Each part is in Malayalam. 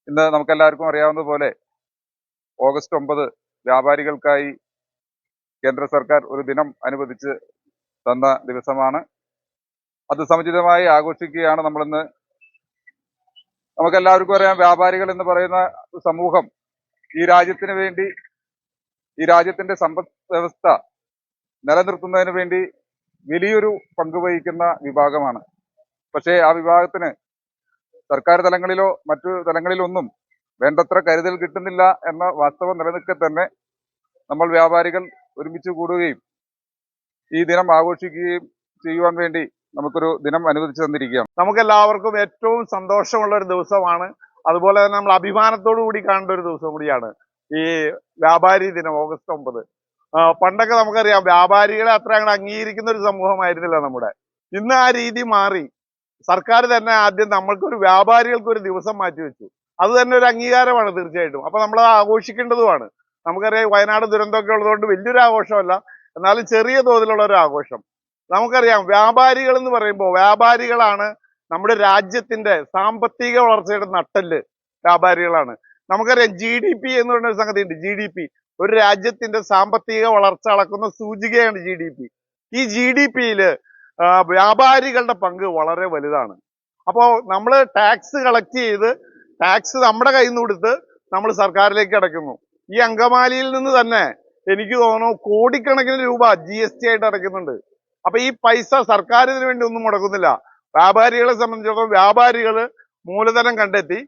ഇന്ന് നമുക്കെല്ലാവർക്കും അറിയാവുന്നതുപോലെ ഓഗസ്റ്റ് 9 വ്യാപാരികൾക്കായി കേന്ദ്ര സർക്കാർ ഒരു ദിനം അനുവദിച്ച് തന്ന ദിവസമാണ്. അത് സമുചിതമായി ആഘോഷിക്കുകയാണ് നമ്മളിന്ന്. നമുക്കെല്ലാവർക്കും അറിയാം, വ്യാപാരികൾ എന്ന് പറയുന്ന സമൂഹം ഈ രാജ്യത്തിന് വേണ്ടി, ഈ രാജ്യത്തിന്റെ സമ്പദ് വ്യവസ്ഥ നിലനിർത്തുന്നതിന് വേണ്ടി വലിയൊരു പങ്ക് വഹിക്കുന്ന വിഭാഗമാണ്. പക്ഷേ ആ വിഭാഗത്തിന് സർക്കാർ തലങ്ങളിലോ മറ്റു തലങ്ങളിലൊന്നും വേണ്ടത്ര കരുതൽ കിട്ടുന്നില്ല എന്ന വാസ്തവം നിലനിൽക്കെ തന്നെ നമ്മൾ വ്യാപാരികൾ ഒരുമിച്ച് കൂടുകയും ഈ ദിനം ആഘോഷിക്കുകയും ചെയ്യുവാൻ വേണ്ടി നമുക്കൊരു ദിനം അനുവദിച്ചു തന്നിരിക്കുകയാണ്. നമുക്കെല്ലാവർക്കും ഏറ്റവും സന്തോഷമുള്ള ഒരു ദിവസമാണ്. അതുപോലെ തന്നെ നമ്മൾ അഭിമാനത്തോടു കൂടി കാണേണ്ട ഒരു ദിവസം കൂടിയാണ് ഈ വ്യാപാരി ദിനം, ഓഗസ്റ്റ് 9. പണ്ടൊക്കെ നമുക്കറിയാം, വ്യാപാരികളെ അത്ര അങ്ങോട്ട് അംഗീകരിക്കുന്ന ഒരു സമൂഹമായിരുന്നില്ല നമ്മുടെ. ഇന്ന് ആ രീതി മാറി. സർക്കാർ തന്നെ ആദ്യം നമ്മൾക്കൊരു വ്യാപാരികൾക്ക് ഒരു ദിവസം മാറ്റിവെച്ചു. അത് തന്നെ ഒരു അംഗീകാരമാണ് തീർച്ചയായിട്ടും. അപ്പൊ നമ്മൾ ആഘോഷിക്കേണ്ടതുമാണ്. നമുക്കറിയാം, വയനാട് ദുരന്തമൊക്കെ ഉള്ളതുകൊണ്ട് വലിയൊരു ആഘോഷമല്ല, എന്നാലും ചെറിയ തോതിലുള്ള ഒരു ആഘോഷം. നമുക്കറിയാം, വ്യാപാരികൾ എന്ന് പറയുമ്പോൾ വ്യാപാരികളാണ് നമ്മുടെ രാജ്യത്തിന്റെ സാമ്പത്തിക വളർച്ചയുടെ നട്ടെല്ല്. വ്യാപാരികളാണ്. നമുക്കറിയാം, GDP എന്ന് പറയുന്ന ഒരു സംഗതി ഉണ്ട്. GDP ഒരു രാജ്യത്തിന്റെ സാമ്പത്തിക വളർച്ച അളക്കുന്ന സൂചികയാണ് GDP. ഈ GDP-യില് വ്യാപാരികളുടെ പങ്ക് വളരെ വലുതാണ്. അപ്പോൾ നമ്മൾ ടാക്സ് കളക്ട് ചെയ്ത് ടാക്സ് നമ്മുടെ കയ്യിൽ നിന്ന് കൊടുത്ത് നമ്മൾ സർക്കാരിലേക്ക് അടയ്ക്കുന്നു. ഈ അങ്കമാലിയിൽ നിന്ന് തന്നെ എനിക്ക് തോന്നുന്നു കോടിക്കണക്കിന് രൂപ GST ആയിട്ട് അടയ്ക്കുന്നുണ്ട്. അപ്പൊ ഈ പൈസ സർക്കാർ ഇതിനു വേണ്ടി ഒന്നും മുടക്കുന്നില്ല. വ്യാപാരികളെ സംബന്ധിച്ചിടത്തോളം വ്യാപാരികൾ മൂലധനം കണ്ടെത്തി,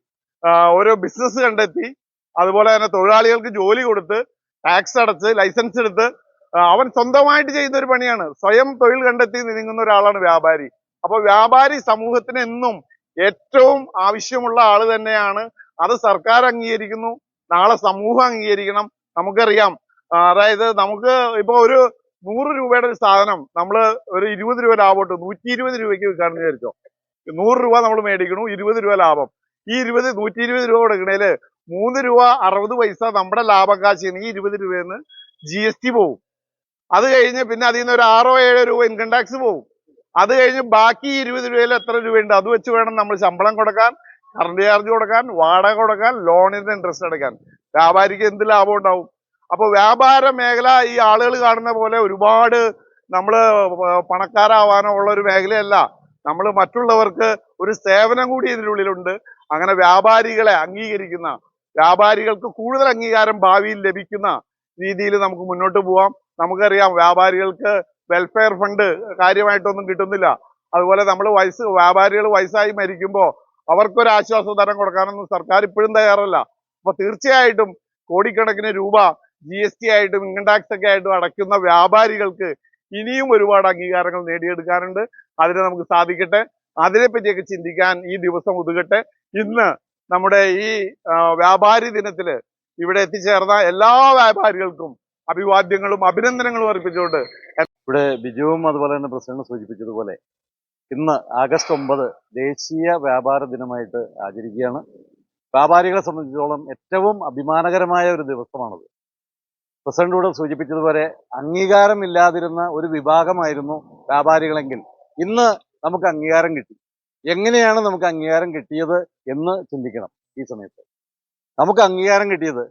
ഓരോ ബിസിനസ് കണ്ടെത്തി, അതുപോലെ തന്നെ തൊഴിലാളികൾക്ക് ജോലി കൊടുത്ത് ടാക്സ് അടച്ച് ലൈസൻസ് എടുത്ത് അവൻ സ്വന്തമായിട്ട് ചെയ്യുന്ന ഒരു പണിയാണ്. സ്വയം തൊഴിൽ കണ്ടെത്തി നീങ്ങുന്ന ഒരാളാണ് വ്യാപാരി. അപ്പൊ വ്യാപാരി സമൂഹത്തിന് എന്നും ഏറ്റവും ആവശ്യമുള്ള ആള് തന്നെയാണ്. അത് സർക്കാർ അംഗീകരിക്കുന്നു, നാളെ സമൂഹം അംഗീകരിക്കണം. നമുക്കറിയാം, അതായത് നമുക്ക് ഇപ്പൊ ഒരു 100 രൂപയുടെ ഒരു സാധനം നമ്മൾ ഒരു 20 രൂപ ലാഭം 120 രൂപയ്ക്ക് വിൽക്കാണെന്ന് വിചാരിച്ചോ. 100 രൂപ നമ്മൾ മേടിക്കണു, 20 രൂപ ലാഭം. ഈ 120 രൂപ കൊടുക്കണേല് 3 രൂപ 60 പൈസ നമ്മുടെ ലാഭക്കാശിന് ഈ 20 രൂപയിൽ നിന്ന് GST പോവും. അത് കഴിഞ്ഞ് പിന്നെ അതിൽ നിന്ന് ഒരു 6-7 രൂപ ഇൻകം ടാക്സ് പോവും. അത് കഴിഞ്ഞ് ബാക്കി 20 രൂപയിൽ എത്ര രൂപയുണ്ട് അത് വെച്ച് വേണം നമ്മൾ ശമ്പളം കൊടുക്കാൻ, കറണ്ട് ചാർജ് കൊടുക്കാൻ, വാടക കൊടുക്കാൻ, ലോണിന്റെ ഇൻട്രസ്റ്റ് അടയ്ക്കാൻ. വ്യാപാരിക്ക് എന്ത് ലാഭം ഉണ്ടാവും? അപ്പൊ വ്യാപാര മേഖല ഈ ആളുകൾ കാണുന്ന പോലെ ഒരുപാട് നമ്മള് പണക്കാരാവാനോ ഉള്ള ഒരു മേഖലയല്ല. നമ്മൾ മറ്റുള്ളവർക്ക് ഒരു സേവനം കൂടി ഇതിനുള്ളിലുണ്ട്. അങ്ങനെ വ്യാപാരികളെ അംഗീകരിക്കുന്ന, വ്യാപാരികൾക്ക് കൂടുതൽ അംഗീകാരം ഭാവിയിൽ ലഭിക്കുന്ന രീതിയിൽ നമുക്ക് മുന്നോട്ട് പോവാം. നമുക്കറിയാം, വ്യാപാരികൾക്ക് വെൽഫെയർ ഫണ്ട് കാര്യമായിട്ടൊന്നും കിട്ടുന്നില്ല. അതുപോലെ നമ്മൾ വ്യാപാരികൾ വയസ്സായി മരിക്കുമ്പോൾ അവർക്കൊരു ആശ്വാസ ധനം കൊടുക്കാനൊന്നും സർക്കാർ ഇപ്പോഴും തയ്യാറല്ല. അപ്പൊ തീർച്ചയായിട്ടും കോടിക്കണക്കിന് രൂപ GST ആയിട്ടും ഇൻകം ടാക്സ് ഒക്കെ ആയിട്ടും അടയ്ക്കുന്ന വ്യാപാരികൾക്ക് ഇനിയും ഒരുപാട് അംഗീകാരങ്ങൾ നേടിയെടുക്കാനുണ്ട്. അതിന് നമുക്ക് സാധിക്കട്ടെ. അതിനെപ്പറ്റിയൊക്കെ ചിന്തിക്കാൻ ഈ ദിവസം ഉതകട്ടെ. ഇന്ന് നമ്മുടെ ഈ വ്യാപാരി ദിനത്തില് ഇവിടെ എത്തിച്ചേർന്ന എല്ലാ വ്യാപാരികൾക്കും അഭിവാദ്യങ്ങളും അഭിനന്ദനങ്ങളും അർപ്പിച്ചുകൊണ്ട് ഇവിടെ ബിജുവും അതുപോലെ തന്നെ പ്രസിഡന്റ് സൂചിപ്പിച്ചതുപോലെ ഇന്ന് ആഗസ്റ്റ് 9 ദേശീയ വ്യാപാര ദിനമായിട്ട് ആചരിക്കുകയാണ്. വ്യാപാരികളെ സംബന്ധിച്ചിടത്തോളം ഏറ്റവും അഭിമാനകരമായ ഒരു ദിവസമാണത്. പ്രസിഡന്റ് കൂടെ സൂചിപ്പിച്ചതുപോലെ അംഗീകാരമില്ലാതിരുന്ന ഒരു വിഭാഗമായിരുന്നു വ്യാപാരികളെങ്കിൽ ഇന്ന് നമുക്ക് അംഗീകാരം കിട്ടി. എങ്ങനെയാണ് നമുക്ക് അംഗീകാരം കിട്ടിയത് എന്ന് ചിന്തിക്കണം. ഈ സമയത്ത് നമുക്ക് അംഗീകാരം കിട്ടിയത്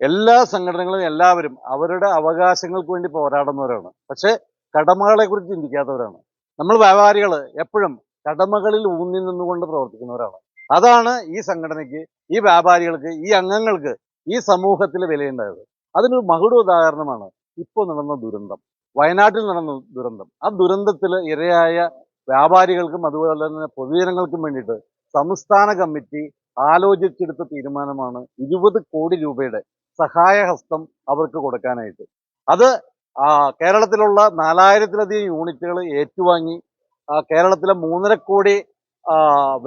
എല്ലാ സംഘടനകളും എല്ലാവരും അവരുടെ അവകാശങ്ങൾക്ക് വേണ്ടി പോരാടുന്നവരാണ്. പക്ഷെ കടമകളെ കുറിച്ച് ചിന്തിക്കാത്തവരാണ്. നമ്മൾ വ്യാപാരികൾ എപ്പോഴും കടമകളിൽ ഊന്നി നിന്നുകൊണ്ട് പ്രവർത്തിക്കുന്നവരാണ്. അതാണ് ഈ സംഘടനയ്ക്ക്, ഈ വ്യാപാരികൾക്ക്, ഈ അംഗങ്ങൾക്ക്, ഈ സമൂഹത്തിൽ വിലയുണ്ടായത്. അതിനൊരു മകുട ഉദാഹരണമാണ് ഇപ്പോൾ നടന്ന ദുരന്തം, വയനാട്ടിൽ നടന്ന ദുരന്തം. ആ ദുരന്തത്തിൽ ഇരയായ വ്യാപാരികൾക്കും അതുപോലെ തന്നെ പൊതുജനങ്ങൾക്കും വേണ്ടിയിട്ട് സംസ്ഥാന കമ്മിറ്റി ആലോചിച്ചെടുത്ത തീരുമാനമാണ് 20 കോടി രൂപയുടെ സഹായഹസ്തം അവർക്ക് കൊടുക്കാനായിട്ട്. അത് കേരളത്തിലുള്ള 4000-ലധികം യൂണിറ്റുകൾ ഏറ്റുവാങ്ങി. കേരളത്തിലെ 3.5 കോടി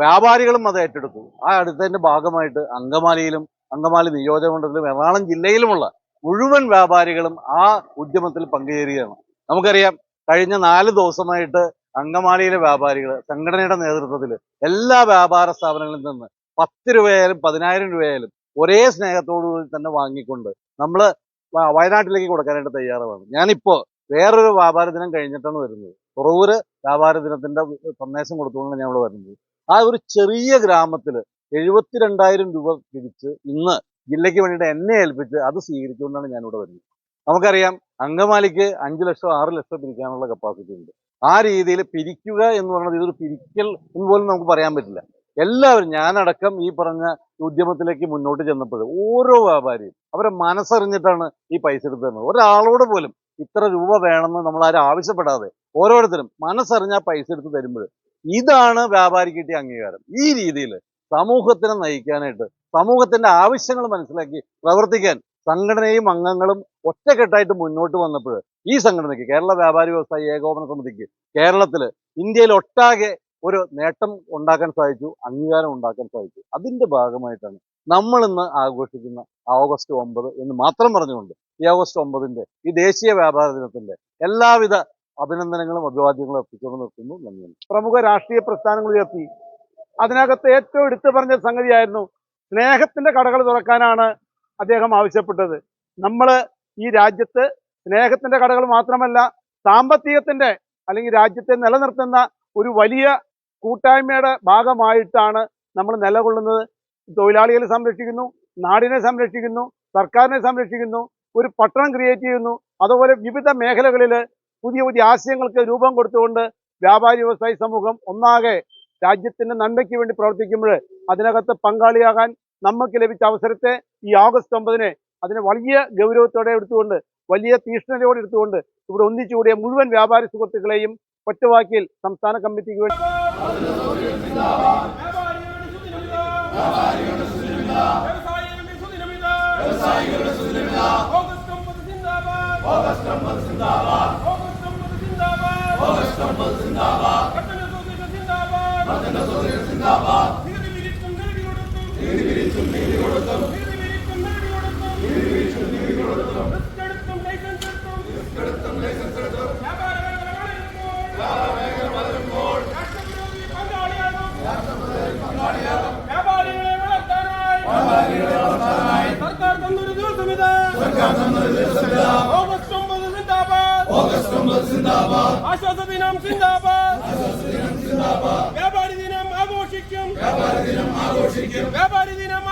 വ്യാപാരികളും അത് ഏറ്റെടുത്തു. ആ അടുത്തതിന്റെ ഭാഗമായിട്ട് അങ്കമാലി നിയോജകമണ്ഡലത്തിലും എറണാകുളം ജില്ലയിലുമുള്ള മുഴുവൻ വ്യാപാരികളും ആ ഉദ്യമത്തിൽ പങ്കുചേരുകയാണ്. നമുക്കറിയാം, കഴിഞ്ഞ 4 ദിവസമായിട്ട് അങ്കമാലിയിലെ വ്യാപാരികൾ സംഘടനയുടെ നേതൃത്വത്തിൽ എല്ലാ വ്യാപാര സ്ഥാപനങ്ങളിൽ നിന്ന് 10 രൂപയായാലും 10,000 രൂപയായാലും ഒരേ സ്നേഹത്തോടുകൂടി തന്നെ വാങ്ങിക്കൊണ്ട് നമ്മൾ വയനാട്ടിലേക്ക് കൊടുക്കാനായിട്ട് തയ്യാറാണ്. ഞാനിപ്പോ വേറൊരു വ്യാപാര ദിനം കഴിഞ്ഞിട്ടാണ് വരുന്നത്. തുറവൂര് വ്യാപാര ദിനത്തിന്റെ സന്ദേശം കൊടുത്തുകൊണ്ട് ഞാൻ ഇവിടെ വരുന്നത്. ആ ഒരു ചെറിയ ഗ്രാമത്തിൽ 72,000 രൂപ പിരിച്ച് ഇന്ന് ജില്ലയ്ക്ക് വേണ്ടിയിട്ട് എന്നെ ഏൽപ്പിച്ച് അത് സ്വീകരിച്ചുകൊണ്ടാണ് ഞാനിവിടെ വരുന്നത്. നമുക്കറിയാം അങ്കമാലിക്ക് 5 ലക്ഷം 6 ലക്ഷം പിരിക്കാനുള്ള കപ്പാസിറ്റി ഉണ്ട്. ആ രീതിയിൽ പിരിക്കുക എന്ന് പറയുന്നത് ഇതൊരു പിരിക്കൽ എന്ന് പോലും നമുക്ക് പറയാൻ പറ്റില്ല. എല്ലാവരും ഞാനടക്കം ഈ പറഞ്ഞ ഉദ്യമത്തിലേക്ക് മുന്നോട്ട് ചെന്നപ്പോൾ ഓരോ വ്യാപാരിയും അവരെ മനസ്സറിഞ്ഞിട്ടാണ് ഈ പൈസ എടുത്ത് തരുന്നത്. ഒരാളോട് പോലും ഇത്ര രൂപ വേണമെന്ന് നമ്മൾ ആരും ആവശ്യപ്പെടാതെ ഓരോരുത്തരും മനസ്സറിഞ്ഞ പൈസ എടുത്ത് തരുമ്പോൾ ഇതാണ് വ്യാപാരിക്ക് കിട്ടിയ അംഗീകാരം. ഈ രീതിയിൽ സമൂഹത്തിനെ നയിക്കാനായിട്ട് സമൂഹത്തിന്റെ ആവശ്യങ്ങൾ മനസ്സിലാക്കി പ്രവർത്തിക്കാൻ സംഘടനയും അംഗങ്ങളും ഒറ്റക്കെട്ടായിട്ട് മുന്നോട്ട് വന്നപ്പോൾ ഈ സംഘടനയ്ക്ക് കേരള വ്യാപാരി വ്യവസായി ഏകോപന സമിതിക്ക് കേരളത്തിൽ ഇന്ത്യയിൽ ഒട്ടാകെ ഒരു നേട്ടം ഉണ്ടാക്കാൻ സാധിച്ചു, അംഗീകാരം ഉണ്ടാക്കാൻ സാധിച്ചു. അതിന്റെ ഭാഗമായിട്ടാണ് നമ്മൾ ഇന്ന് ആഘോഷിക്കുന്ന ഓഗസ്റ്റ് 9 എന്ന് മാത്രം പറഞ്ഞുകൊണ്ട് ഈ ഓഗസ്റ്റ് 9 ഈ ദേശീയ വ്യാപാര ദിനത്തിന്റെ എല്ലാവിധ അഭിനന്ദനങ്ങളും അഭിവാദ്യങ്ങളും അർപ്പിച്ചുകൊണ്ട് നിർത്തുന്നു. നന്ദി. പ്രമുഖ രാഷ്ട്രീയ പ്രസ്ഥാനങ്ങൾ ഉയർത്തി അതിനകത്ത് ഏറ്റവും എടുത്തു പറഞ്ഞ സംഗതിയായിരുന്നു സ്നേഹത്തിന്റെ കടകൾ തുറക്കാനാണ് അദ്ദേഹം ആവശ്യപ്പെട്ടത്. നമ്മൾ ഈ രാജ്യത്ത് സ്നേഹത്തിന്റെ കടകൾ മാത്രമല്ല സാമ്പത്തികത്തിന്റെ അല്ലെങ്കിൽ രാജ്യത്തെ നിലനിർത്തുന്ന ഒരു വലിയ കൂട്ടായ്മയുടെ ഭാഗമായിട്ടാണ് നമ്മൾ നിലകൊള്ളുന്നത്. തൊഴിലാളികളെ സംരക്ഷിക്കുന്നു, നാടിനെ സംരക്ഷിക്കുന്നു, സർക്കാരിനെ സംരക്ഷിക്കുന്നു, ഒരു പട്ടണം ക്രിയേറ്റ് ചെയ്യുന്നു. അതുപോലെ വിവിധ മേഖലകളിൽ പുതിയ പുതിയ ആശയങ്ങൾക്ക് രൂപം കൊടുത്തുകൊണ്ട് വ്യാപാരി വ്യവസായി സമൂഹം ഒന്നാകെ രാജ്യത്തിന്റെ നന്മയ്ക്ക് വേണ്ടി പ്രവർത്തിക്കുമ്പോൾ അതിനകത്ത് പങ്കാളിയാകാൻ നമുക്ക് ലഭിച്ച അവസരത്തെ ഈ ഓഗസ്റ്റ് 9 അതിനെ വലിയ ഗൗരവത്തോടെ എടുത്തുകൊണ്ട് വലിയ തീഷ്ണതയോടെ എടുത്തുകൊണ്ട് ഇവിടെ ഒന്നിച്ചുകൂടിയ മുഴുവൻ വ്യാപാരി സുഹൃത്തുക്കളെയും ഒറ്റവാക്കിൽ സംസ്ഥാന കമ്മിറ്റിക്ക് വേണ്ടി ആശ്വാസദിനം സിന്ദാബാദ്. വ്യാപാരി ദിനം ആഘോഷിക്കും. വ്യാപാരി ദിനം